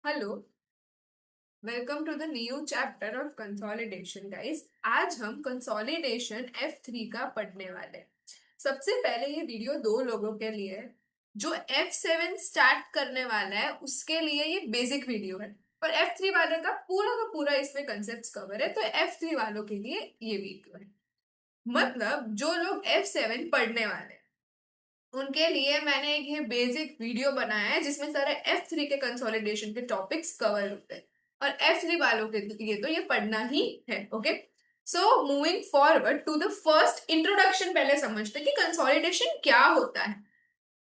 Hello. Welcome to the new chapter of consolidation guys. आज हम consolidation F3 का पढ़ने वाले हैं। सबसे पहले ये वीडियो दो लोगों के लिए है। जो F7 स्टार्ट करने वाला है उसके लिए ये बेसिक वीडियो है, और F3 वाले का पूरा इसमें कंसेप्ट कवर है, तो F3 वालों के लिए ये वीडियो है। मतलब जो लोग F7 पढ़ने वाले हैं उनके लिए मैंने एक ये बेसिक वीडियो बनाया है जिसमें सारे F3 के कंसोलिडेशन के टॉपिक्स कवर होते हैं, और F3 वालों के लिए तो ये पढ़ना ही है। Okay, so moving forward to the first introduction, पहले समझते हैं कि कंसोलिडेशन क्या होता है।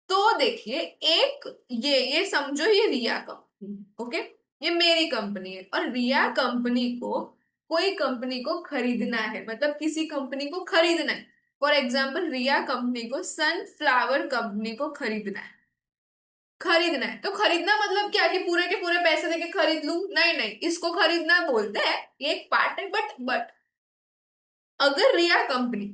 तो देखिए, एक ये समझो, ये रिया कंपनी, ओके, ये मेरी कंपनी है, और रिया कंपनी को कोई कंपनी को खरीदना है, मतलब किसी कंपनी को खरीदना है। फॉर एग्जाम्पल, रिया कंपनी को सनफ्लावर कंपनी को खरीदना है। खरीदना है तो खरीदना मतलब क्या, कि पूरे के पूरे पैसे देके खरीद लूं? नहीं नहीं, इसको खरीदना बोलते हैं, ये एक पार्ट है। बट अगर रिया कंपनी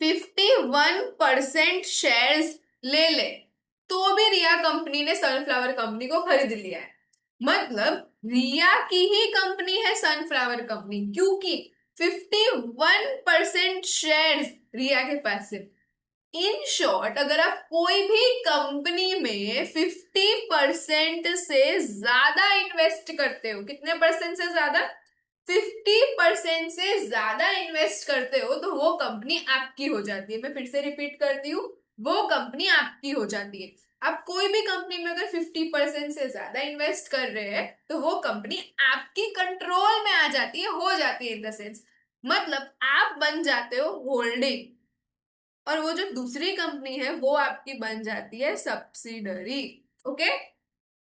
51% शेयर्स ले ले तो भी रिया कंपनी ने सनफ्लावर कंपनी को खरीद लिया है। मतलब रिया की ही कंपनी है सनफ्लावर कंपनी, क्योंकि 51% शेयर्स रिया के पास है। इन शॉर्ट, अगर आप कोई भी कंपनी में 50% से ज्यादा इन्वेस्ट करते हो, कितने परसेंट से ज्यादा? 50% से ज्यादा इन्वेस्ट करते हो तो वो कंपनी आपकी हो जाती है। मैं फिर से रिपीट करती हूँ, वो कंपनी आपकी हो जाती है। आप कोई भी कंपनी में अगर 50% से ज्यादा इन्वेस्ट कर रहे हैं तो वो कंपनी आपकी कंट्रोल में आ जाती है, हो जाती है इन द सेंस। मतलब आप बन जाते हो होल्डिंग, और वो जो दूसरी कंपनी है वो आपकी बन जाती है सब्सिडरी। ओके,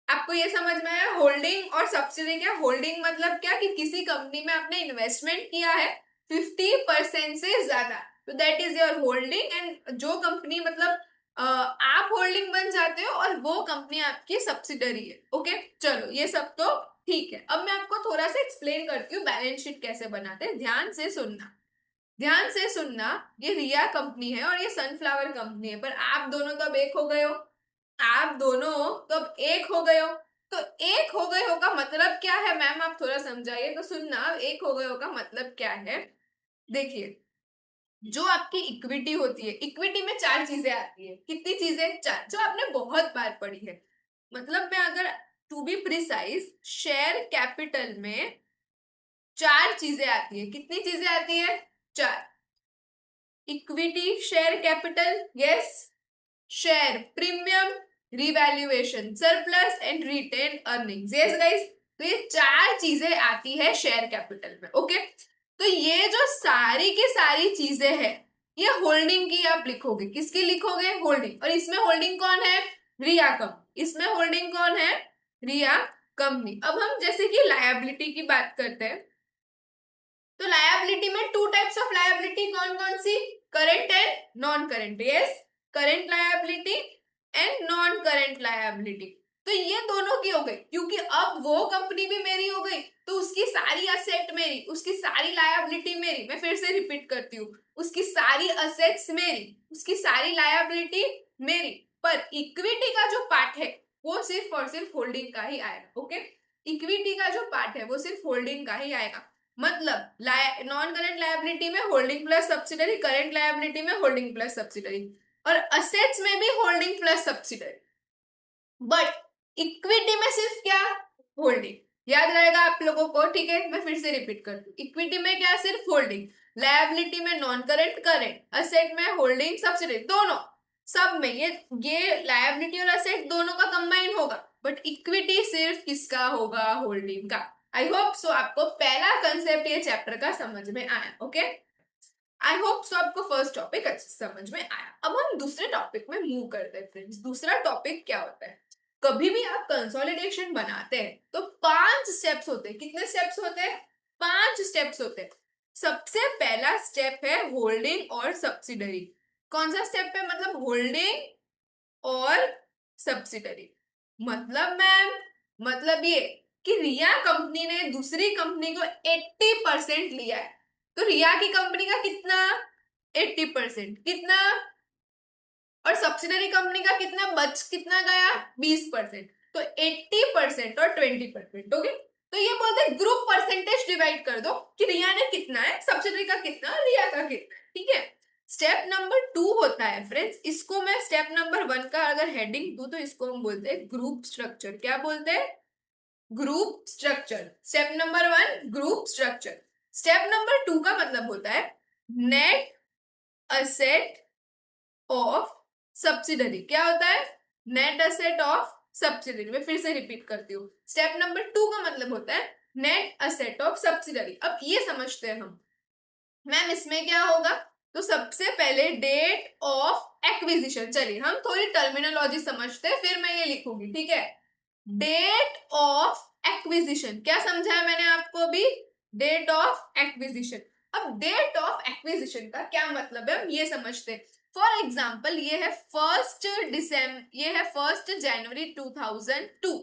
आपको ये समझ में आया होल्डिंग और सब्सिडी क्या? होल्डिंग मतलब क्या, कि किसी कंपनी में आपने इन्वेस्टमेंट किया है 50% से ज्यादा, तो that is your holding. And जो कंपनी मतलब आप होल्डिंग बन जाते हो और वो कंपनी आपकी सब्सिडरी है। ओके, चलो ये सब तो ठीक है। अब मैं आपको थोड़ा सा एक्सप्लेन करती हूँ बैलेंस शीट कैसे बनाते हैं। ध्यान से सुनना, ध्यान से सुनना। ये रिया कंपनी है और ये सनफ्लावर कंपनी है, पर आप दोनों तो अब एक हो गए हो। आप दोनों तो अब एक हो गए हो। तो एक हो गए हो का मतलब क्या है मैम? आप थोड़ा समझाइए तो सुनना। एक हो गए हो का मतलब क्या है? देखिए, जो आपकी इक्विटी होती है, इक्विटी में चार चीजें आती है। कितनी चीजें? चार, जो आपने बहुत बार पढ़ी है। मतलब मैं अगर to be precise, share capital में चार चीजें आती है। कितनी चीजें आती है? चार। Equity share capital, yes. Share premium, revaluation, surplus and retain earnings, yes guys. तो ये चार चीजें आती है शेयर कैपिटल में। ओके, तो ये जो सारी की सारी चीजें हैं, ये होल्डिंग की आप लिखोगे। किसकी लिखोगे? होल्डिंग। और इसमें होल्डिंग कौन है? रिया कंपनी। इसमें होल्डिंग कौन है? रिया कंपनी। अब हम जैसे कि लायबिलिटी की बात करते हैं, तो लायबिलिटी में टू टाइप्स ऑफ लायबिलिटी कौन कौन सी? Current and non current, yes. Current liability and non current liability. तो ये दोनों की हो गई, क्योंकि अब वो कंपनी भी मेरी हो गई, तो उसकी सारी असेट मेरी, उसकी सारी लायबिलिटी मेरी। मैं फिर से रिपीट करती हूँ, उसकी सारी असेट्स मेरी, उसकी सारी लायबिलिटी मेरी। पर इक्विटी का जो पार्ट है वो सिर्फ और सिर्फ होल्डिंग का ही आएगा। ओके, इक्विटी का जो पार्ट है वो सिर्फ होल्डिंग का ही आएगा। मतलब नॉन करंट लायबिलिटी में holding plus subsidiary, current liability में होल्डिंग प्लस सब्सिडरी, और असेट्स में भी holding plus subsidiary. But equity में सिर्फ क्या? होल्डिंग। याद रहेगा आप लोगों को? ठीक है, मैं फिर से रिपीट करती हूँ। इक्विटी में क्या? सिर्फ होल्डिंग। लायबिलिटी में नॉन करंट, करंट। असेट में होल्डिंग, सब्सिडरी, दोनों। सब में ये लायबिलिटी और असेट दोनों का कंबाइन होगा, बट इक्विटी सिर्फ किसका होगा? होल्डिंग का। आई होप सो आपको पहला कंसेप्ट ये चैप्टर का समझ में आया। ओके, आई होप सो आपको फर्स्ट टॉपिक अच्छे से समझ में आया। अब हम दूसरे टॉपिक में मूव करते हैं फ्रेंड्स। दूसरा टॉपिक क्या होता है? कभी भी आप कंसोलिडेशन बनाते हैं तो 5 स्टेप्स होते हैं। कितने स्टेप्स होते हैं? 5 स्टेप्स होते हैं। सबसे पहला स्टेप है होल्डिंग और सब्सिडरी। कौन सा स्टेप है? मतलब होल्डिंग और सब्सिडरी। मतलब मैम, मतलब ये कि रिया कंपनी ने दूसरी कंपनी को 80% लिया है, तो रिया की कंपनी का कितना? 80%। कितना? और सब्सिडरी कंपनी का कितना कितना गया? 20%। तो 80% और 20%। ओके, तो ये बोलते हैं ग्रुप परसेंटेज डिवाइड कर दो कि रिया ने कितना है, सब्सिडरी का कितना है, रिया का कितना है। ठीक है, स्टेप नंबर 2 होता है फ्रेंड्स, इसको मैं स्टेप नंबर 1 का अगर हेडिंग दूं तो इसको हम बोलते हैं ग्रुप स्ट्रक्चर। क्या बोलते हैं? Group structure. Step number 1 group structure. Step number 2 का मतलब होता है नेट असेट ऑफ सब्सिडरी। क्या होता है? Net asset of subsidiary. मैं फिर से रिपीट करती हूँ, स्टेप नंबर 2 का मतलब होता है नेट असेट ऑफ सब्सिडरी। अब ये समझते हैं हम, मैम इसमें क्या होगा? तो सबसे पहले डेट ऑफ एक्विजिशन। चलिए हम थोड़ी टर्मिनोलॉजी समझते हैं, फिर मैं ये लिखूंगी। ठीक है, डेट ऑफ एक्विजिशन क्या समझा है मैंने आपको अभी? Date of acquisition. अब डेट ऑफ एक्विजिशन का क्या मतलब है हम ये समझते हैं। फॉर एग्जाम्पल ये है 1 जनवरी 2002।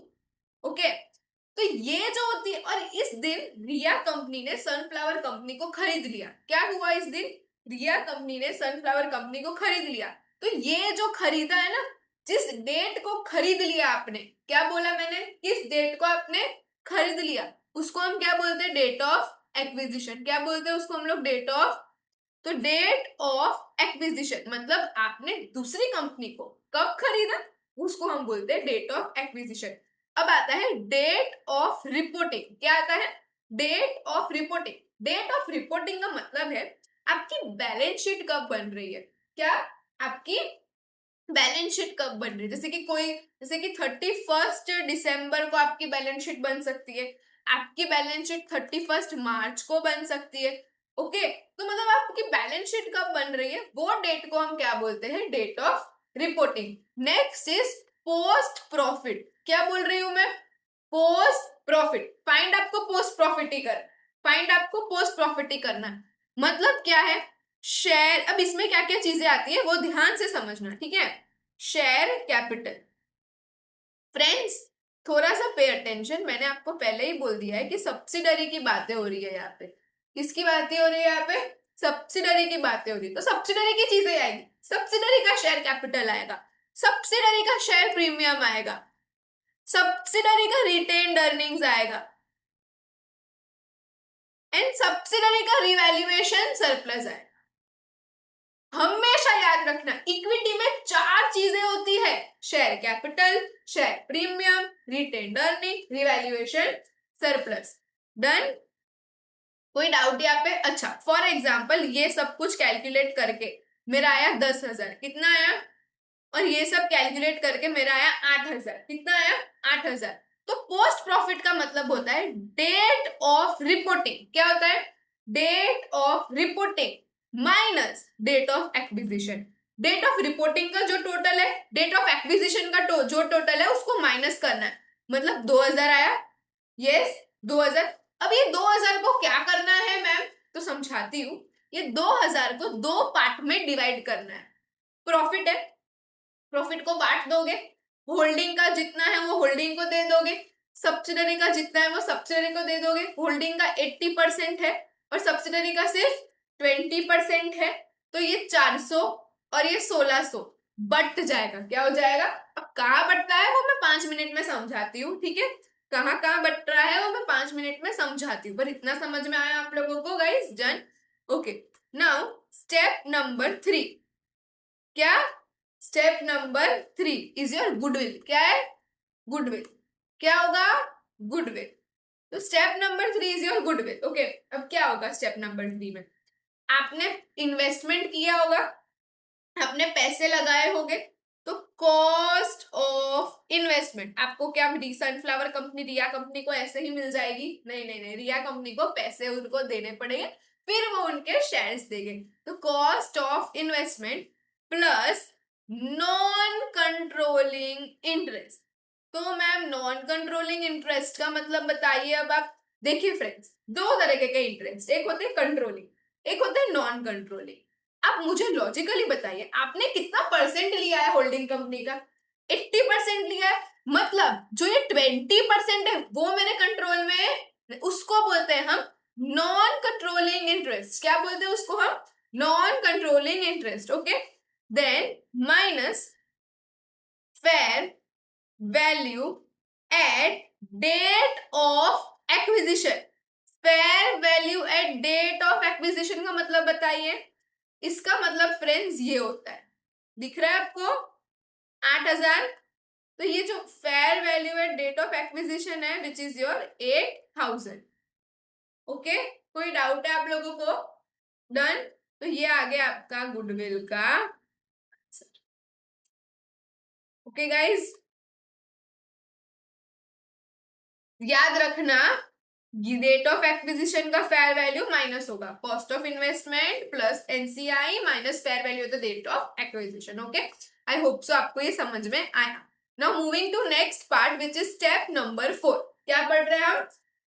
ओके, तो ये जो होती है, और इस दिन रिया कंपनी ने सनफ्लावर कंपनी को खरीद लिया। क्या हुआ इस दिन? रिया कंपनी ने सनफ्लावर कंपनी को खरीद लिया। तो ये जो खरीदा है ना, जिस डेट को खरीद लिया आपने, क्या बोला मैंने? किस डेट को आपने खरीद लिया, उसको हम क्या बोलते हैं? Date of acquisition. क्या बोलते हैं उसको हम लोग? Date of. तो डेट ऑफ एक्विजिशन मतलब आपने दूसरी कंपनी को कब खरीदा, उसको हम बोलते हैं डेट ऑफ एक्विजिशन। अब आता है डेट ऑफ रिपोर्टिंग। क्या आता है? Date of reporting. Date of reporting का मतलब है आपकी बैलेंस शीट कब बन रही है। क्या? आपकी बैलेंस शीट कब बन रही है? जैसे कि 31 दिसंबर को आपकी बैलेंस शीट बन सकती है, आपकी बैलेंस शीट 31 मार्च को बन सकती है। ओके, तो मतलब आपकी बैलेंस शीट कब बन रही है, वो डेट को हम क्या बोलते हैं? Date of reporting. Next is post profit. क्या बोल रही हूं मैं? Post profit. फाइंड आपको पोस्ट प्रॉफिट ही करना है। मतलब क्या है? शेयर। अब इसमें क्या क्या चीजें आती है वो ध्यान से समझना। ठीक है, शेयर कैपिटल। फ्रेंड्स थोड़ा सा पे अटेंशन, मैंने आपको पहले ही बोल दिया है कि सब्सिडरी की बातें हो रही है यहाँ पे। किसकी बातें हो रही है यहाँ पे? सब्सिडरी की बातें हो रही है। तो सब्सिडरी की चीजें आएगी, सब्सिडरी का शेयर कैपिटल आएगा, सब्सिडरी का शेयर प्रीमियम आएगा, सब्सिडरी का रिटेन्ड अर्निंग्स आएगा, एंड सब्सिडरी का रिवैल्यूएशन सरप्लस आएगा। हमेशा याद रखना, इक्विटी में 4 चीजें होती है: share capital, share premium, retained earning, revaluation, surplus. Done? कोई डाउट यहाँ पे? अच्छा, फॉर एग्जाम्पल ये सब कुछ कैलकुलेट करके मेरा आया 10,000। कितना आया? और ये सब कैलकुलेट करके मेरा आया 8,000। कितना आया? 8,000। तो पोस्ट प्रॉफिट का मतलब होता है डेट ऑफ रिपोर्टिंग। क्या होता है? Date of reporting minus date of acquisition. Date of reporting का जो टोटल है, डेट ऑफ एक्विजिशन का जो टोटल है, उसको माइनस करना है। मतलब 2,000 आया। यस, 2,000। अब ये 2,000 को क्या करना है मैम? तो समझाती हूँ। ये 2,000 को 2 पार्ट में डिवाइड करना है। प्रॉफिट है, प्रॉफिट को बांट दोगे, होल्डिंग का जितना है वो होल्डिंग को दे दोगे, सब्सिडरी का जितना है वो सब्सिडरी को दे दोगे। होल्डिंग का 80% है और सब्सिडरी का सिर्फ 20% है। तो ये 400 और ये 1,600 बट जाएगा। क्या हो जाएगा? अब कहाँ बटता है वो मैं 5 मिनट में समझाती हूँ। ठीक है, कहाँ कहाँ बट रहा है वो मैं 5 मिनट में समझाती हूँ, पर इतना समझ में आया आप लोगों को guys? Done? Okay, now step number 3। क्या? Step number 3 is your goodwill. क्या है? गुडविल। क्या होगा? गुडविल। तो step number 3 is your goodwill. Okay, अब क्या होगा स्टेप नंबर 3 में? आपने इन्वेस्टमेंट किया होगा, आपने पैसे लगाए होंगे, तो कॉस्ट ऑफ इन्वेस्टमेंट आपको क्या सनफ्लावर कंपनी, रिया कंपनी को ऐसे ही मिल जाएगी? नहीं नहीं नहीं, रिया कंपनी को पैसे उनको देने पड़ेंगे, फिर वो उनके शेयर्स देंगे। तो cost of investment plus non controlling interest. तो मैम नॉन कंट्रोलिंग इंटरेस्ट का मतलब बताइए। अब आप देखिए फ्रेंड्स, 2 तरह के इंटरेस्ट, एक होते हैं कंट्रोलिंग, एक होते हैं नॉन कंट्रोलिंग। आप मुझे लॉजिकली बताइए, आपने कितना परसेंट लिया है होल्डिंग कंपनी का? 80% लिया है। मतलब जो ये 20% है वो मेरे कंट्रोल में है, उसको बोलते हैं हम नॉन कंट्रोलिंग इंटरेस्ट। क्या बोलते हैं उसको हम? Non controlling interest. Okay, then minus fair value at date of acquisition. Fair value at date of acquisition का मतलब बताइए। इसका मतलब फ्रेंड्स ये होता है, दिख रहा है आपको 8,000। तो ये जो fair value at date of acquisition है विच इज योर 8,000। ओके, कोई डाउट है आप लोगों को? डन। तो ये आ गया आपका गुडविल का। ओके गाइज, याद रखना डेट ऑफ एक्विजिशन का फेयर वैल्यू माइनस होगा cost of investment plus NCI minus fair value the date of acquisition. Okay, I hope so आपको ये समझ में आया। Now moving to next part which is step number 4। क्या पढ़ रहे हैं हम?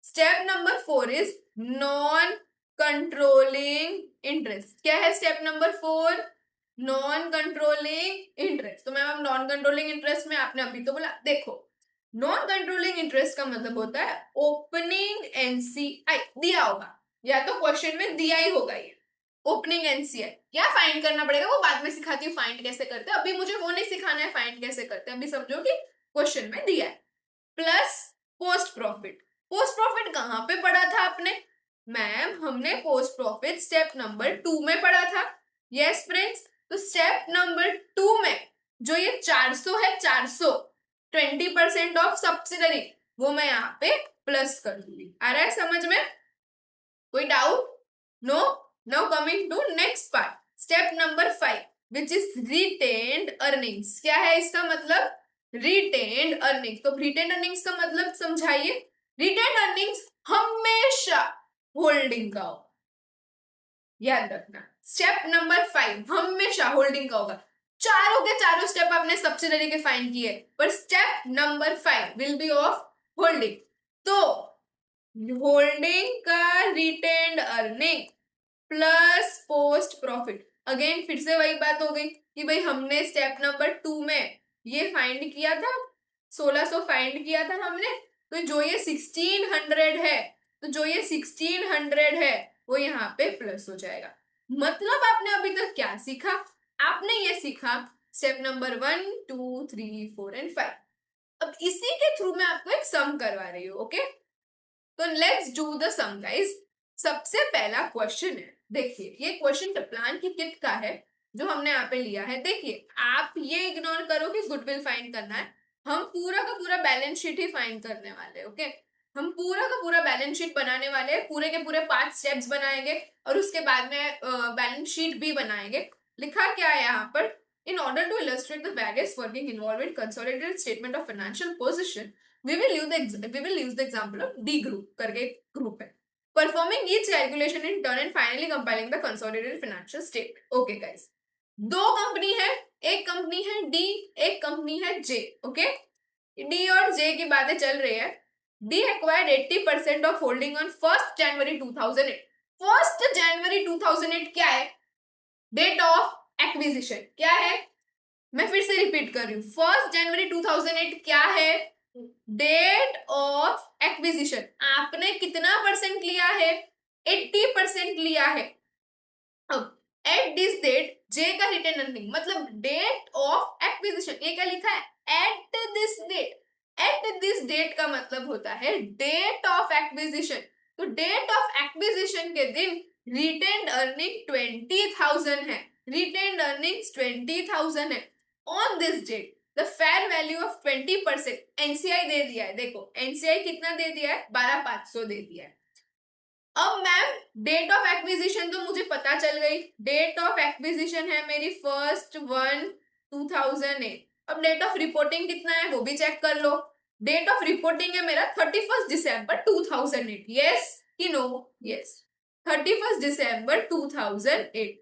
Step number 4 is non controlling interest. क्या है step number 4? Non controlling interest. तो मैम नॉन कंट्रोलिंग इंटरेस्ट में आपने अभी तो बोला, देखो नॉन कंट्रोलिंग इंटरेस्ट का मतलब होता है ओपनिंग एनसीआई दिया होगा, या तो क्वेश्चन में दिया ही होगा ये ओपनिंग एनसीआई। क्या फाइंड करना पड़ेगा वो बाद में सिखाती हूँ फाइंड कैसे करते हैं, अभी मुझे वो नहीं सिखाना है फाइंड कैसे करते हैं, अभी समझो कि क्वेश्चन में दिया है। Plus post profit. Post profit कहाँ पे पढ़ा था आपने? मैम हमने पोस्ट प्रॉफिट स्टेप नंबर 2 में पढ़ा था। यस फ्रेंड्स, तो स्टेप नंबर 2 में जो ये 400 है, 400 20% ऑफ सब्सिडरी, वो मैं यहाँ पे प्लस कर दूंगी। आ रहा है समझ में? कोई doubt? No. Now coming to next part, step number 5 which is retained earnings. क्या है इसका मतलब? Retained earnings. तो रिटेन्ड अर्निंग्स का मतलब समझाइए। रिटेन्ड अर्निंग्स हमेशा होल्डिंग का होगा, याद रखना। स्टेप नंबर 5 हमेशा होल्डिंग का होगा। चारों के चारों स्टेप आपने सब्सिडरी के फाइंड किए, पर step number 5 will be of holding. तो होल्डिंग का retained earning plus post profit, again फिर से वही बात हो गई कि भाई हमने स्टेप नंबर 2 में ये फाइंड किया था, 1600 फाइंड किया था हमने। तो जो ये 1600 है, तो जो ये 1600 है वो यहाँ पे प्लस हो जाएगा। मतलब आपने अभी तक क्या सीखा? आपने ये सीखा स्टेप नंबर 1 2 3 4 एंड 5। अब इसी के थ्रू मैं आपको एक सम करवा रही हूँ। ओके, तो let's do the sum guys. सबसे पहला क्वेश्चन है, देखिए ये क्वेश्चन टप्लान की किट का है जो हमने यहाँ पे लिया है। देखिए आप ये इग्नोर करो कि गुडविल फाइंड करना है, हम पूरा का पूरा बैलेंस शीट ही फाइंड करने वाले हैं। ओके, हम पूरा का पूरा बैलेंस शीट बनाने वाले हैं, पूरे के पूरे 5 स्टेप्स बनाएंगे और उसके बाद में बैलेंस शीट भी बनाएंगे। लिखा क्या है यहाँ पर? In order to illustrate the various working involved in consolidated statement of financial position, we will use the example of D group करके ग्रुप है, performing each calculation in turn and finally compiling the consolidated financial statement. Okay guys, दो company है, एक company है D, एक company है J. Okay, D और J की बातें चल रही है। D acquired 80% of holding on 1st January 2008. 1st January 2008 क्या है? डेट ऑफ एक्विजिशन क्या है? मैं फिर से रिपीट कर रही हूँ, 1st January 2008 क्या है? Date of acquisition. आपने कितना परसेंट लिया है? 80% लिया है। अब एट दिस डेट जे का रिटर्न अर्निंग मतलब डेट ऑफ एक्विजिशन, ये क्या लिखा है? At this date. At this date का मतलब होता है डेट ऑफ एक्विजिशन। तो डेट ऑफ एक्विजिशन के दिन रिटेन्ड अर्निंग 20,000 है, रिटेन्ड अर्निंग्स 20,000 है। On this date the fair value of 20% NCI दे दिया है। देखो एनसीआई कितना दे दिया है? 12,500 दे दिया है। अब मैम डेट ऑफ एक्विजिशन तो मुझे पता चल गई, डेट ऑफ एक्विजिशन है मेरी 1st 1/2008। अब डेट ऑफ रिपोर्टिंग कितना है वो भी चेक कर लो। डेट ऑफ रिपोर्टिंग है मेरा 31st December 2008। यस कि नो? Yes, 31st December 2008।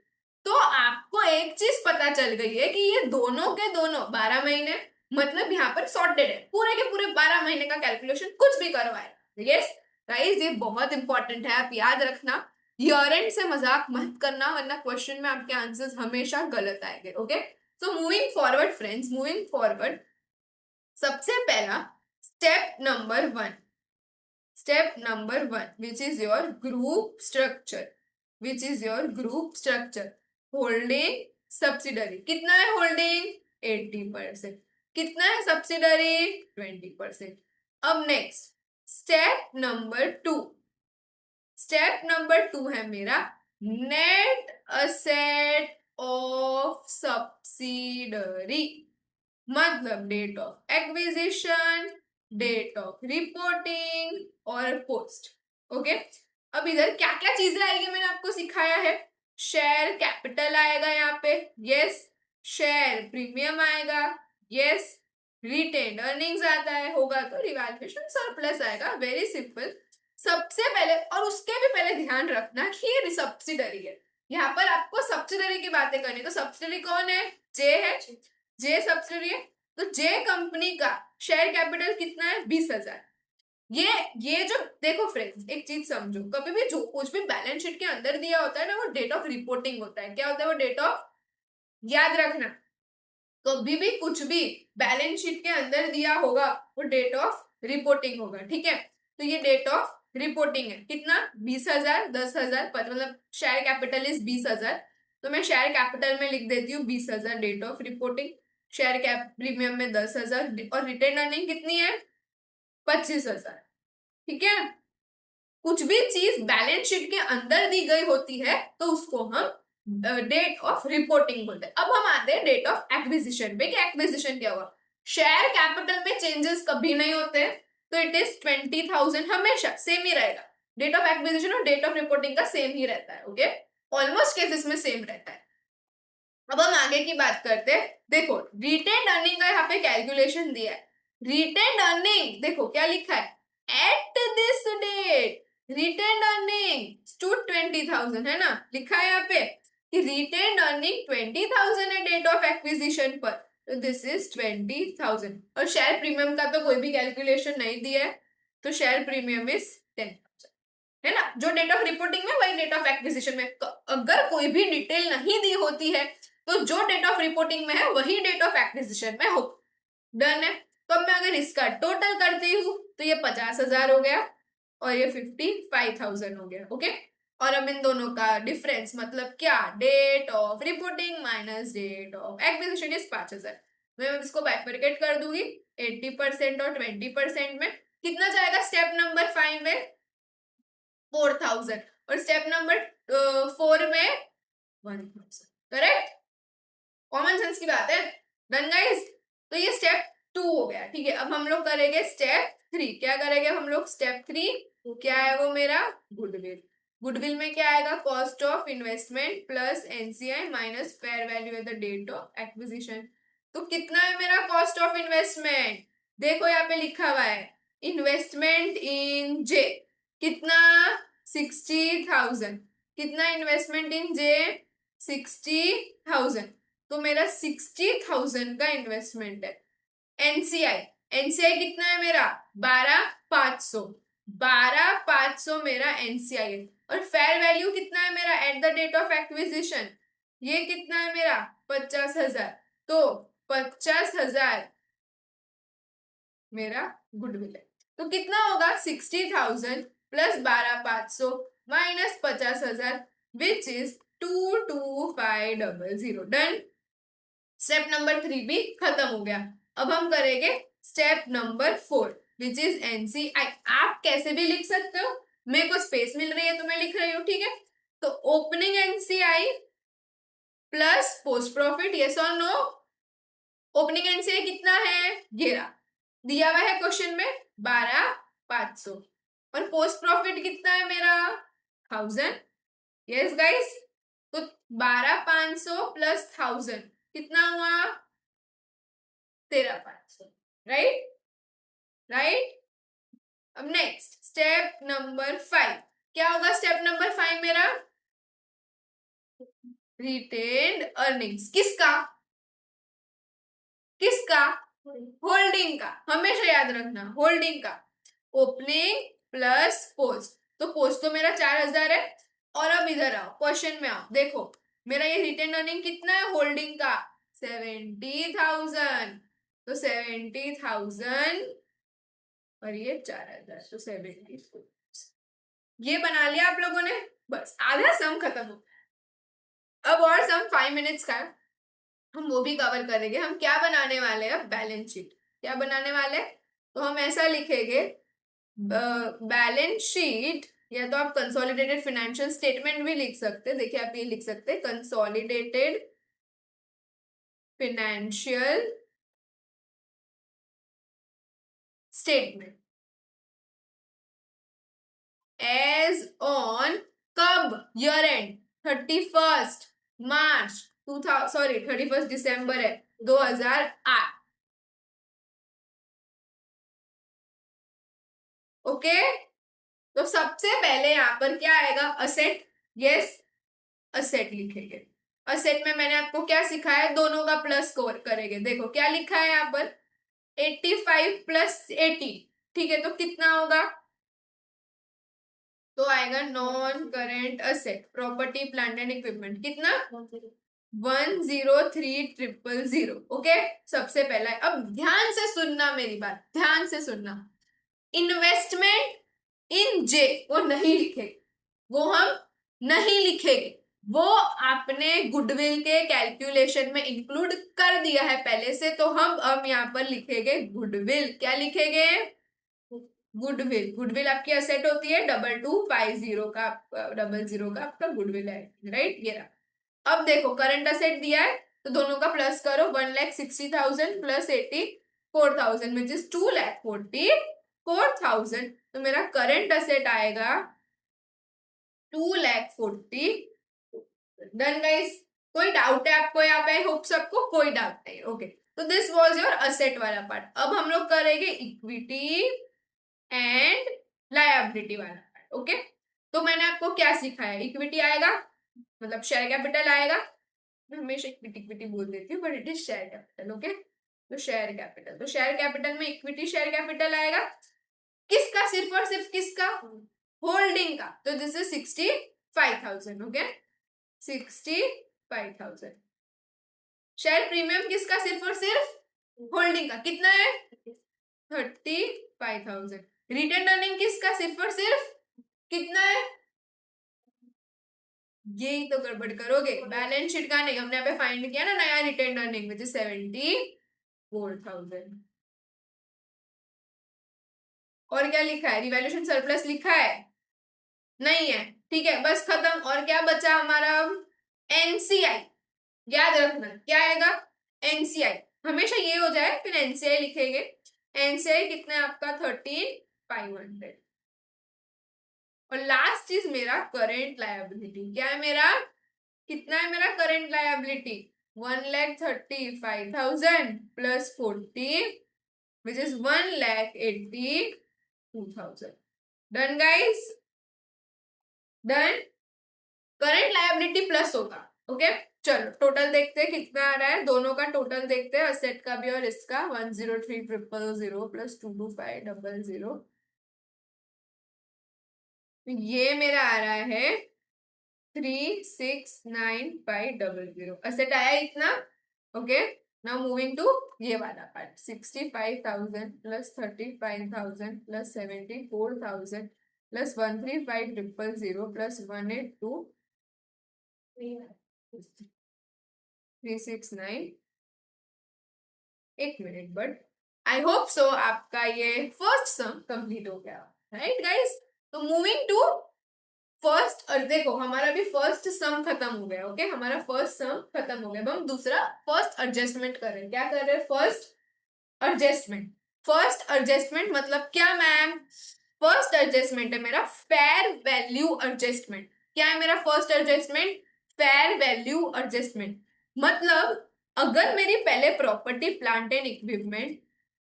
तो आपको एक चीज पता चल गई है कि ये दोनों के दोनों 12 महीने, मतलब यहाँ पर सॉर्टेड है, पूरे के पूरे 12 महीने का कैलकुलेशन कुछ भी करवाए। यस गाइस, ये बहुत इंपॉर्टेंट है, आप याद रखना। ईयर एंड से मजाक मत करना वरना क्वेश्चन में आपके आंसर्स हमेशा गलत आएंगे। Okay, so moving forward friends, moving forward, सबसे पहला step number 1, step number 1 which is your group structure, which is your group structure. Holding subsidiary, कितना है होल्डिंग? 80%। कितना है सब्सिडरी? 20%। अब next step number 2, step number 2 है मेरा नेट असेट ऑफ सब्सिडरी, मतलब date of acquisition, date of reporting और post. Okay, अब इधर क्या क्या चीजें आएगी मैंने आपको सिखाया है। शेयर कैपिटल आएगा यहाँ पे, यस। शेयर प्रीमियम आएगा, यस। रिटेन्ड अर्निंग्स आता है, होगा तो रिवैल्यूएशन सरप्लस आएगा, वेरी सिंपल। सबसे पहले और उसके भी पहले ध्यान रखना कि ये सब्सिडरी है, यहाँ पर आपको सब्सिडरी की बातें करनी। तो सब्सिडरी कौन है? जे है, जे सब्सिडरी है। तो जे कंपनी का शेयर कैपिटल कितना है? 20,000। ये जो देखो फ्रेंड्स, एक चीज समझो, कभी भी जो कुछ भी बैलेंस शीट के अंदर दिया होता है ना, वो डेट ऑफ रिपोर्टिंग होता है। क्या होता है वो? डेट ऑफ, याद रखना, कभी भी कुछ भी बैलेंस शीट के अंदर दिया होगा वो डेट ऑफ रिपोर्टिंग होगा, ठीक है। तो ये डेट ऑफ रिपोर्टिंग है, कितना? 20,000, 10,000, मतलब शेयर कैपिटल इज 20,000, तो मैं शेयर कैपिटल में लिख देती हूँ 20,000 date of reporting. Share cap premium में 10,000 और रिटेन अर्निंग कितनी है? 25,000, ठीक है। कुछ भी चीज बैलेंस शीट के अंदर दी गई होती है तो उसको हम डेट ऑफ रिपोर्टिंग बोलते हैं। अब हम आते हैं डेट ऑफ एक्विजिशन पे कि एक्विजिशन क्या हुआ। शेयर कैपिटल में चेंजेस कभी नहीं होते, तो इट इज 20,000, हमेशा सेम ही रहेगा। डेट ऑफ एक्विजिशन और डेट ऑफ रिपोर्टिंग का सेम ही रहता है, ओके, ऑलमोस्ट केसेस में सेम रहता है। अब हम आगे की बात करते हैं। देखो रिटेन्ड अर्निंग का यहाँ पे कैलकुलेशन दिया है। रिटेन्ड अर्निंग देखो क्या लिखा है, at this date retained earning stood 20,000, है ना, लिखा है यहाँ पे कि रिटेन्ड अर्निंग 20,000 है डेट ऑफ एक्विजिशन पर, तो दिस इज 20,000। और शेयर प्रीमियम का तो कोई भी कैलकुलेशन नहीं दिया है, तो शेयर प्रीमियम इज 10,000, है ना। जो डेट ऑफ रिपोर्टिंग में वही डेट ऑफ एक्विजिशन में। अगर कोई भी डिटेल नहीं दी होती है तो जो डेट ऑफ रिपोर्टिंग में है वही डेट ऑफ एक्विजिशन में हो। डन है। तो अब मैं अगर इसका टोटल करती हूँ तो ये 50,000 हो गया और ये 55,000 हो गया, ओके। और अब इन दोनों का डिफरेंस मतलब क्या? Date of reporting minus date of acquisition is 5,000। मैं इसको बाइफरकेट कर दूंगी 80% और 20% में। कितना जाएगा स्टेप नंबर 5 में? 4,000। और स्टेप नंबर 4 में 1,000, करेक्ट। कॉमन सेंस की बात है। Done guys. तो ये स्टेप 2 हो गया, ठीक है। अब हम लोग करेंगे स्टेप 3। क्या करेंगे हम लोग? स्टेप 3 क्या है वो मेरा? गुडविल। गुडविल में क्या आएगा? Cost of investment plus NCI minus fair value at the date of acquisition. तो कितना है मेरा कॉस्ट ऑफ इन्वेस्टमेंट? देखो यहाँ पे लिखा हुआ है इन्वेस्टमेंट इन जे, कितना? 60,000। कितना इन्वेस्टमेंट इन जे? 60,000। तो मेरा 60,000 का इन्वेस्टमेंट है। एनसीआई, एनसीआई कितना है मेरा? 12,500। 12,500 मेरा एनसीआई है। और फेयर वैल्यू कितना है मेरा at the date of acquisition? ये कितना है मेरा? 50,000। तो 50,000 मेरा गुडविल है। तो कितना होगा? 60,000 plus 12,500 minus 50,000 which is 22,500। Done. Step number 3 भी खत्म हो गया। अब हम करेंगे step number 4 which is NCI. आप कैसे भी लिख सकते हो, मेरे को स्पेस मिल रही है तो मैं लिख रही हूँ, ठीक है। तो opening NCI plus post profit, yes और नो? ओपनिंग एनसीआई कितना है? ये रहा, दिया हुआ है क्वेश्चन में 12,500। और पोस्ट प्रॉफिट कितना है मेरा? 1,000। Yes guys. तो 12,500 प्लस 1,000 कितना हुआ? 13,500, राइट, राइट। अब नेक्स्ट स्टेप नंबर 5 क्या होगा? स्टेप नंबर 5 मेरा रिटेन्ड अर्निंग्स। किसका? किसका? होल्डिंग का, हमेशा याद रखना, होल्डिंग का। ओपनिंग प्लस पोस्ट, तो पोस्ट तो मेरा 4,000 है। और अब इधर आओ, क्वेश्चन में आओ, देखो मेरा ये रिटेन अर्निंग कितना है होल्डिंग का? 70,000। तो 70,000 और ये 4,000, तो 70। ये बना लिया आप लोगों ने, बस आधा सम खत्म हो। अब और सम 5 मिनट्स का है, हम वो भी कवर करेंगे। हम क्या बनाने वाले हैं? Balance sheet. क्या बनाने वाले? तो हम ऐसा लिखेंगे, बैलेंस शीट, या तो आप कंसोलिडेटेड फाइनेंशियल स्टेटमेंट भी लिख सकते हैं। देखिए आप ये लिख सकते हैं, consolidated financial statement as on, कब, ईयर एंड 31 मार्च 2000, सॉरी 31 दिसंबर है 2008। ओके, तो सबसे पहले यहाँ पर क्या आएगा, असेट। यस, असेट लिखेंगे। असेट में मैंने आपको क्या सिखाया है, दोनों का प्लस करेंगे। देखो क्या लिखा है यहाँ पर, 85 प्लस 80, ठीक है, तो कितना होगा, तो आएगा non current asset property plant and equipment, कितना 103,000। ओके, सबसे पहला है। अब ध्यान से सुनना मेरी बात, ध्यान से सुनना, इन्वेस्टमेंट इन जे वो नहीं लिखेंगे, वो हम नहीं लिखेंगे, वो आपने गुडविल के कैलकुलेशन में इंक्लूड कर दिया है पहले से, तो हम यहाँ पर लिखेंगे गुडविल। क्या लिखेंगे, गुडविल। गुडविल आपकी असेट होती है, 2250 का, 00 का आपका गुडविल है, राइट, ये रहा। अब देखो करंट असेट दिया है, तो दोनों का प्लस करो, 1,60,000 प्लस 84,000 विच इज 2,44,000। तो मेरा करंट असेट आएगा 2,40,000। डन गाइस, कोई डाउट है आपको यहाँ पे, आई होप सबको कोई डाउट नहीं। ओके, तो दिस वाज योर असेट वाला पार्ट। अब हम लोग करेंगे इक्विटी एंड लायबिलिटी वाला पार्ट। ओके, तो मैंने आपको क्या सिखाया, इक्विटी आएगा मतलब शेयर कैपिटल आएगा, मैं हमेशा इक्विटी इक्विटी बोल देती हूँ but it is share capital. Okay, तो शेयर कैपिटल, तो शेयर कैपिटल में इक्विटी शेयर कैपिटल आएगा, किसका, सिर्फ और सिर्फ किसका, होल्डिंग का, तो this is 65,000। Okay, 65,000। Share premium किसका, सिर्फ और सिर्फ होल्डिंग का, कितना है 35,000। रिटर्न अर्निंग किसका, सिर्फ और सिर्फ कितना है, यही तो गड़बड़ करोगे, बैलेंस शीट का नहीं, हमने यहाँ पे फाइंड किया ना नया रिटर्न अर्निंग विच इज 74,000। और क्या लिखा है, रिवैल्यूएशन सरप्लस लिखा है, नहीं है, ठीक है, बस खत्म। और क्या बचा हमारा, एनसीआई, याद रखना क्या आएगा, एनसीआई, हमेशा ये हो जाए फिर एनसीआई लिखेंगे। एनसीआई कितना है आपका, 13,500। और लास्ट चीज मेरा करेंट लायबिलिटी, क्या है मेरा, कितना है मेरा current liability, 1,35,000 plus 40 which is 1,82,000। Done guys, done. Current liability plus होगा। ओके, चलो टोटल देखते हैं कितना आ रहा है, दोनों का टोटल देखते हैं, असेट का भी और इसका, 103,000 प्लस 225,000, ये मेरा आ रहा है 36,95,000। असेट आया इतना। ओके, नाउ मूविंग टू ये वाला part, 65,000 plus 35,000 plus 74,000 plus 135,000 plus 182,369। एक मिनट, बट आई होप सो आपका ये फर्स्ट सम कंप्लीट हो गया, राइट गाइस। तो मूविंग टू फर्स्ट, और देखो हमारा भी फर्स्ट सम खत्म हो गया। ओके, हमारा फर्स्ट सम खत्म हो गया। अब हम दूसरा फर्स्ट एडजस्टमेंट कर रहे हैं। क्या कर रहे हैं, फर्स्ट एडजस्टमेंट। फर्स्ट एडजस्टमेंट मतलब क्या मैम, फर्स्ट एडजस्टमेंट है मेरा फेयर वैल्यू एडजस्टमेंट। क्या है मेरा first adjustment, fair value adjustment. मतलब अगर मेरी पहले प्रॉपर्टी प्लांट एंड इक्विपमेंट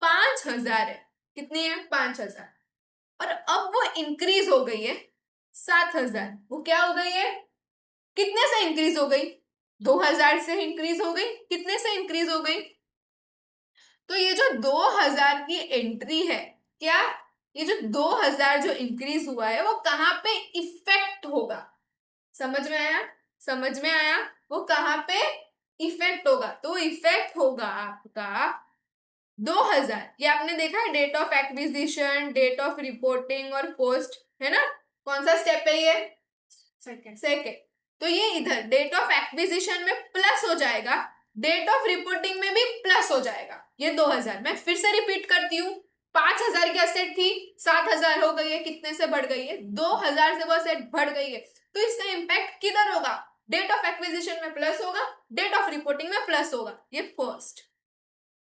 5,000 है, कितनी है 5,000, और अब वो इंक्रीज हो गई है 7,000, वो क्या हो गई है, कितने से इंक्रीज हो गई, 2,000 से इंक्रीज हो गई, कितने से इंक्रीज हो गई, तो ये जो 2,000 की एंट्री है, क्या, ये जो 2,000 जो इंक्रीज हुआ है वो कहाँ पे इफेक्ट होगा, समझ में आया, समझ में आया, वो कहाँ पे इफेक्ट होगा, तो इफेक्ट होगा आपका 2,000। ये आपने देखा है, date of acquisition, date of reporting और पोस्ट, है ना, कौन सा स्टेप है ये, सेकेंड। तो ये इधर डेट ऑफ एक्विजिशन में प्लस हो जाएगा, डेट ऑफ रिपोर्टिंग में भी प्लस हो जाएगा, ये 2,000। मैं फिर से रिपीट करती हूँ, 5,000 की असेट थी, 7,000 हो गई है, कितने से बढ़ गई है? 2,000 से वो असेट बढ़ गई है। तो इसका इम्पैक्ट किधर होगा? डेट ऑफ एक्विजिशन में प्लस होगा, डेट ऑफ रिपोर्टिंग में प्लस होगा। ये फर्स्ट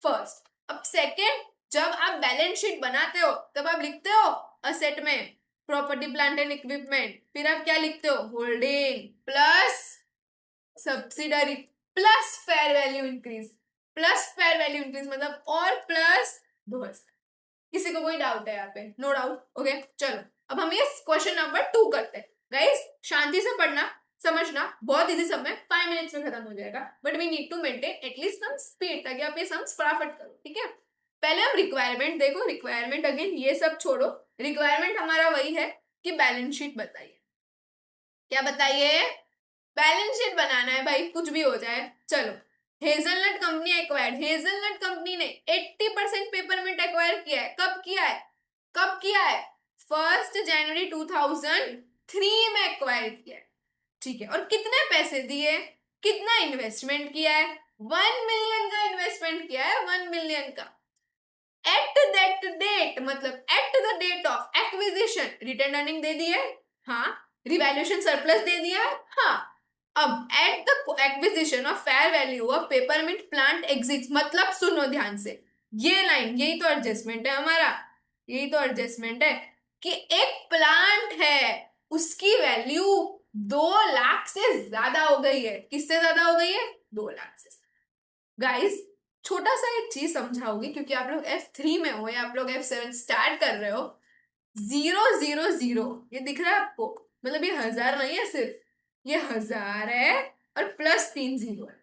फर्स्ट अब सेकेंड, जब आप बैलेंस शीट बनाते हो तब आप लिखते हो असेट में प्रॉपर्टी प्लांट एंड इक्विपमेंट, फिर आप क्या लिखते हो? Holding plus subsidiary plus fair value increase, plus fair value increase मतलब और प्लस 2,000। किसी को कोई डाउट है यहाँ पे? No doubt, okay. चलो अब हम ये क्वेश्चन नंबर 2 करते हैं। गाइस शांति से पढ़ना, समझना, बहुत इजी सम है, 5 मिनट्स में खत्म हो जाएगा, but we need to maintain at least some speed ताकि आप ये सम्स फटाफट करो, ठीक है। पहले हम रिक्वायरमेंट देखो, रिक्वायरमेंट अगेन ये सब छोड़ो, रिक्वायरमेंट हमारा वही है कि बैलेंस शीट बताइए। क्या बताइए? बैलेंस शीट बनाना है भाई, कुछ भी हो जाए। चलो, hazelnut company acquired, hazelnut company ने 80% पेपरमिंट एक्वायर किया है। कब किया है? कब किया है? 1 जनवरी 2003 में एक्वायर किया है, ठीक है। और कितने पैसे दिए? कितना इन्वेस्टमेंट किया है? 1 मिलियन का इन्वेस्टमेंट किया है, 1 मिलियन का। एट दैट डेट मतलब at the date of acquisition return earning दे दी है, हाँ। रिवैल्यूएशन सरप्लस दे दिया है, हाँ। अब at the acquisition of fair value of peppermint plant exist मतलब सुनो ध्यान से, ये लाइन यही तो एडजस्टमेंट है हमारा, यही तो एडजस्टमेंट है कि एक प्लांट है उसकी वैल्यू 2 लाख से ज्यादा हो गई है। किससे ज्यादा हो गई है? 2 लाख से। गाइस छोटा सा एक चीज समझाओगी क्योंकि आप लोग F3 में हो या आप लोग F7 स्टार्ट कर रहे हो। 000 ये दिख रहा है आपको? मतलब ये 1,000 नहीं है सिर्फ, ये 1,000 है और प्लस 3 जीरो है,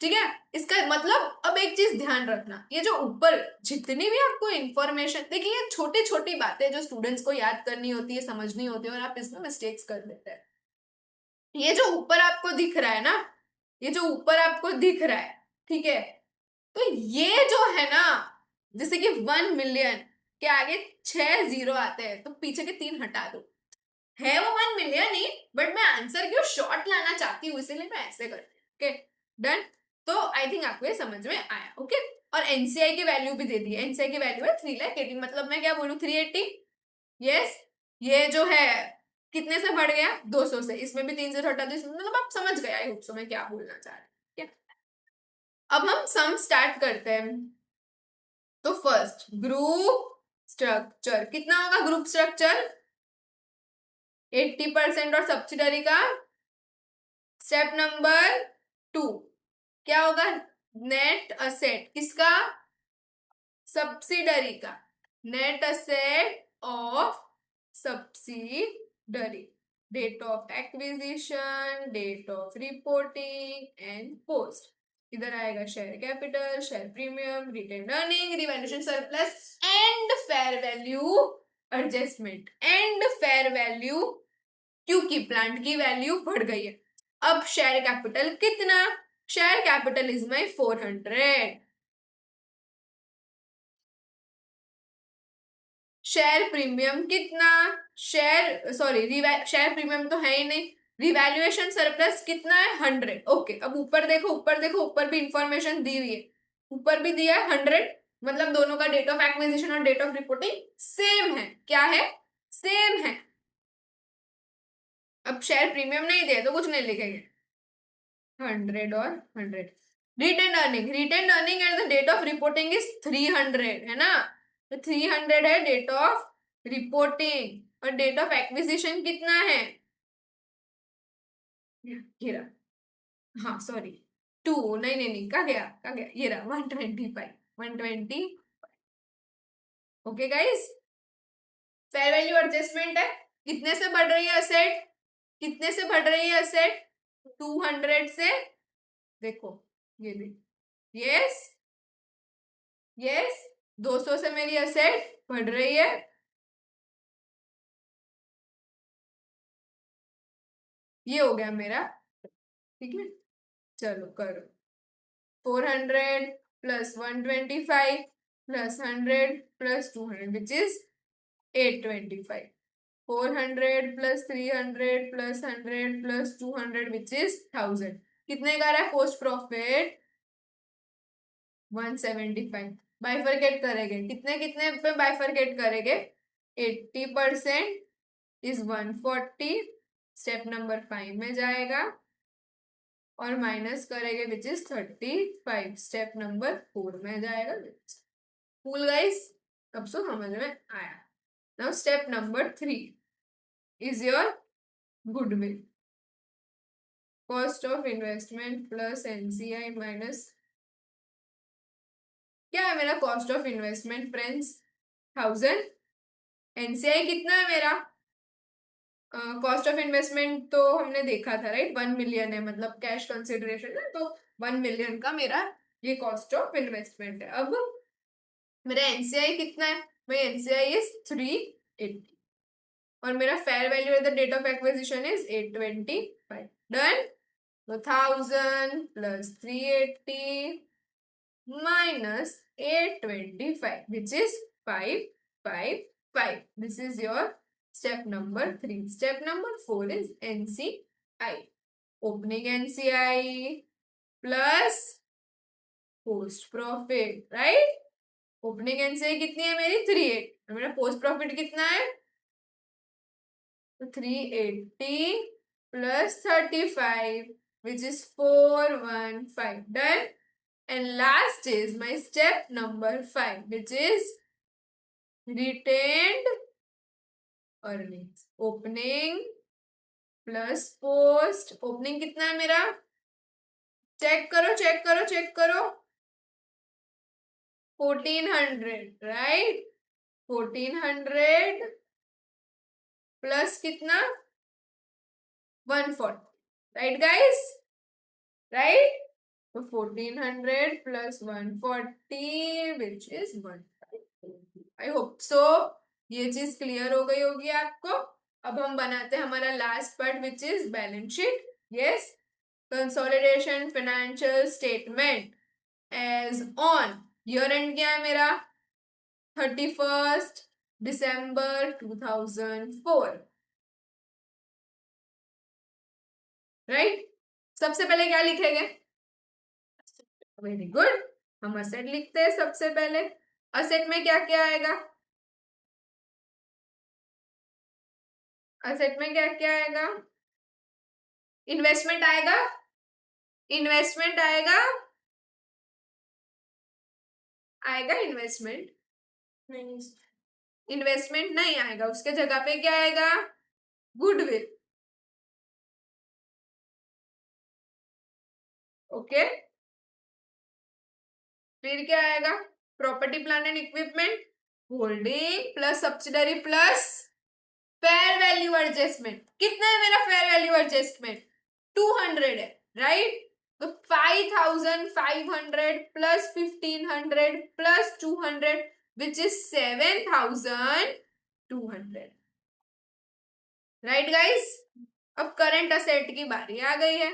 ठीक है। इसका मतलब अब एक चीज ध्यान रखना, ये जो ऊपर जितनी भी आपको इंफॉर्मेशन, देखिए ये छोटी छोटी बातें जो स्टूडेंट्स को याद करनी होती है, समझनी होती है, और आप इसमें मिस्टेक्स कर देते हैं। ये जो ऊपर आपको दिख रहा है ना, ये जो ऊपर आपको दिख रहा है, ठीक है, तो ये जो है ना, जैसे कि 1 मिलियन के आगे 6 जीरो आते हैं तो पीछे के 3 हटा दो, है वो 1 मिलियन ही, बट मैं आंसर क्यों शॉर्ट लाना चाहती हूँ इसीलिए मैं ऐसे करती हूँ, ओके डन। तो आई थिंक आपको ये समझ में आया, ओके। और एनसीआई की वैल्यू भी दे दी है, एनसीआई की वैल्यू है 3,18,000 मतलब मैं क्या बोलूँ 380। यस, ये जो है कितने से बढ़ गया? 200 से, इसमें भी 3 से हटा दो, इसमें मतलब आप समझ गए आई होप सो मैं क्या बोलना चाह रही हूँ। अब हम सम स्टार्ट करते हैं। तो फर्स्ट ग्रुप स्ट्रक्चर कितना होगा? ग्रुप स्ट्रक्चर 80% और सब्सिडरी का। स्टेप नंबर 2 क्या होगा? नेट असेट किसका? सब्सिडरी का। Net asset of subsidiary, date of acquisition, date of reporting and post. इधर आएगा share capital, share premium, retain earning, revaluation surplus and fair value adjustment, and fair value क्योंकि plant की value बढ़ गई है। अब शेयर कैपिटल कितना? Share capital is my 400। Share premium कितना? शेयर सॉरी शेयर प्रीमियम तो है ही नहीं। रिवैल्यूएशन सरप्लस कितना है? 100। ओके अब ऊपर देखो, ऊपर देखो, ऊपर भी इंफॉर्मेशन दी हुई है, ऊपर भी दिया है 100, मतलब दोनों का डेट ऑफ एक्विजिशन और डेट ऑफ रिपोर्टिंग सेम है। क्या है? सेम है। अब शेयर प्रीमियम नहीं दिया तो कुछ नहीं लिखेंगे, 100 और 100। Retain earning, retain earning at the date of reporting is 300 है ना, तो 300 है डेट ऑफ रिपोर्टिंग। और डेट ऑफ एक्विजिशन कितना है? ये रहा, हाँ सॉरी 2, नहीं नहीं नहीं, कहा गया कहा गया, ये रहा 125, 120। Okay guys, fair value adjustment है। कितने से बढ़ रही है असेट? कितने से बढ़ रही है असेट? 200 से। देखो ये भी, यस यस, 200 से मेरी असेट बढ़ रही है। ये हो गया मेरा, ठीक है। चलो करो, 400 plus 125 plus 100 plus 200 which is 825। 400 plus 300 plus 100 plus 200 which is 1000। कितने का रहा है पोस्ट प्रॉफिट? 175। बाइफरकेट करेंगे, कितने कितने पे बाइफरकेट करेंगे? 80% इज 140, स्टेप नंबर 5 में जाएगा, और माइनस करेंगे विच इज 35, स्टेप नंबर 4 में जाएगा। कूल गाइस, अब सो समझ में आया। Now step number 3 is your goodwill, cost of investment plus NCI minus, क्या है मेरा cost of investment friends? 1000। NCI कितना है मेरा? कॉस्ट ऑफ इन्वेस्टमेंट तो हमने देखा था राइट, 1 मिलियन है, मतलब कैश कंसिडरेशन है, तो 1 मिलियन का मेरा ये कॉस्ट ऑफ इन्वेस्टमेंट है। अब मेरा एनसीआई कितना है? मेरा एनसीआई इज 380, और मेरा fair value at the date of acquisition is 825। Done. तो 1000 plus 380 minus 825, which is 555. This is your step number 3. Step number 4 is NCI. Opening NCI plus post profit, right? Opening NCI कितनी है मेरी? 38। मेरा post profit कितना है? तो 380 plus 35 which is 415. Done. And last is my step number 5, which is retained earnings. Opening plus post, opening कितना है मेरा? चेक करो चेक करो चेक करो, 1400, राइट? 1400 प्लस कितना? 140, राइट गाइस? राइट? तो 1400 plus 140 which is 150। I hope सो ये चीज क्लियर हो गई होगी आपको। अब हम बनाते हैं हमारा last part which is balance sheet. Yes, consolidation financial statement as on year end क्या है मेरा? 31 दिसंबर 2004, राइट? सबसे पहले क्या लिखेंगे? वेरी गुड, हम असेट लिखते हैं सबसे पहले। असेट में क्या क्या आएगा? असेट में क्या क्या आएगा? इन्वेस्टमेंट आएगा, इन्वेस्टमेंट आएगा, आएगा इन्वेस्टमेंट? नहीं, इन्वेस्टमेंट नहीं आएगा, उसके जगह पे क्या आएगा? गुडविल। ओके, फिर क्या आएगा? Property plant and equipment, holding plus subsidiary plus fair value adjustment. कितना है मेरा फेयर वैल्यू एडजस्टमेंट? 200 है, राइट? तो 5500 plus 1500 plus 200 which is 7200, right guys? अब करंट असेट की बारी आ गई है।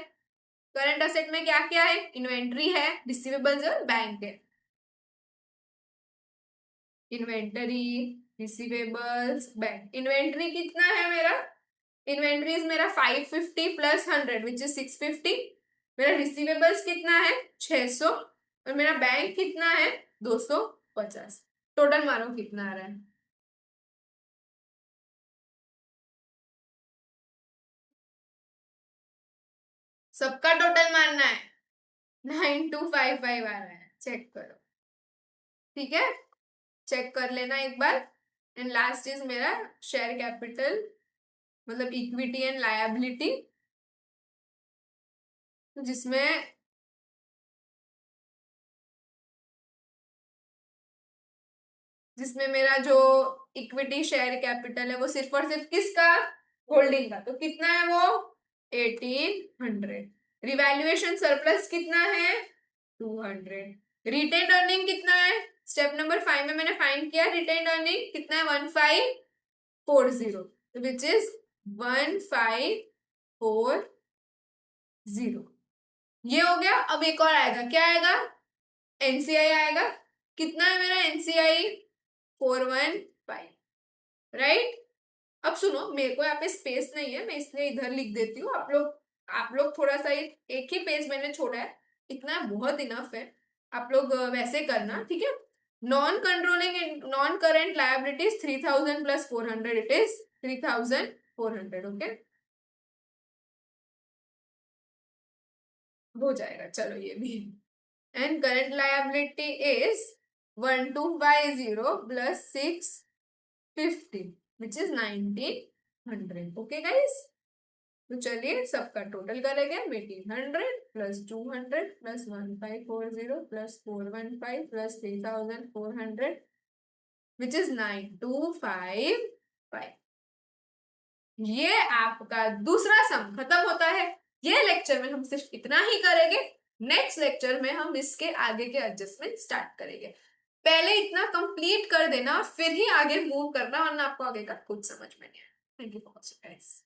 करंट असेट में क्या क्या है? इन्वेंट्री है, रिसीवेबल्स और बैंक है। Inventory, receivables, bank. इन्वेंट्री कितना है मेरा? इन्वेंट्रीज मेरा 550 प्लस 100 विच इज 650। मेरा रिसीवेबल्स कितना है? 600, और मेरा बैंक कितना है? 250। टोटल मारो कितना आ रहा है? सबका टोटल मारना है। 9255 आ रहा है, चेक करो, ठीक है? चेक कर लेना एक बार। एंड लास्ट इज मेरा शेयर कैपिटल, मतलब इक्विटी एंड लायबिलिटी, जिसमें जिसमें मेरा जो इक्विटी शेयर कैपिटल है वो सिर्फ और सिर्फ किसका? होल्डिंग का। तो कितना है वो? 1800। रिवैल्यूएशन सरप्लस कितना है? 200। रिटेन अर्निंग कितना है? स्टेप नंबर 5 में मैंने फाइंड किया, रिटेन अर्निंग कितना है? 1540, विच इज 1540। ये हो गया। अब एक और आएगा, क्या आएगा? एनसीआई आएगा। कितना है मेरा एनसीआई? 415, राइट? अब सुनो, मेरे को यहाँ पे स्पेस नहीं है, मैं इसलिए इधर लिख देती हूँ। आप लोग थोड़ा सा एक ही पेज मैंने छोड़ा है, इतना बहुत इनफ है। आप लोग वैसे करना, ठीक है? Non controlling non current liabilities 3000 plus 400, it is 3400. Okay, हो जाएगा, चलो ये भी. And current liability is 1250 plus 650 which is 1900. Okay guys, तो चलिए सबका टोटल करेंगे. 1800 plus 200 plus 1540 plus 415 plus 3400 which is 9255. ये आपका दूसरा सम खत्म होता है. ये लेक्चर में हम सिर्फ इतना ही करेंगे. नेक्स्ट लेक्चर में हम इसके आगे के एडजस्टमेंट स्टार्ट करेंगे. पहले इतना कंप्लीट कर देना, फिर ही आगे मूव करना, वरना आपको आगे का कुछ समझ में नहीं आएगा. Thank you for watching guys.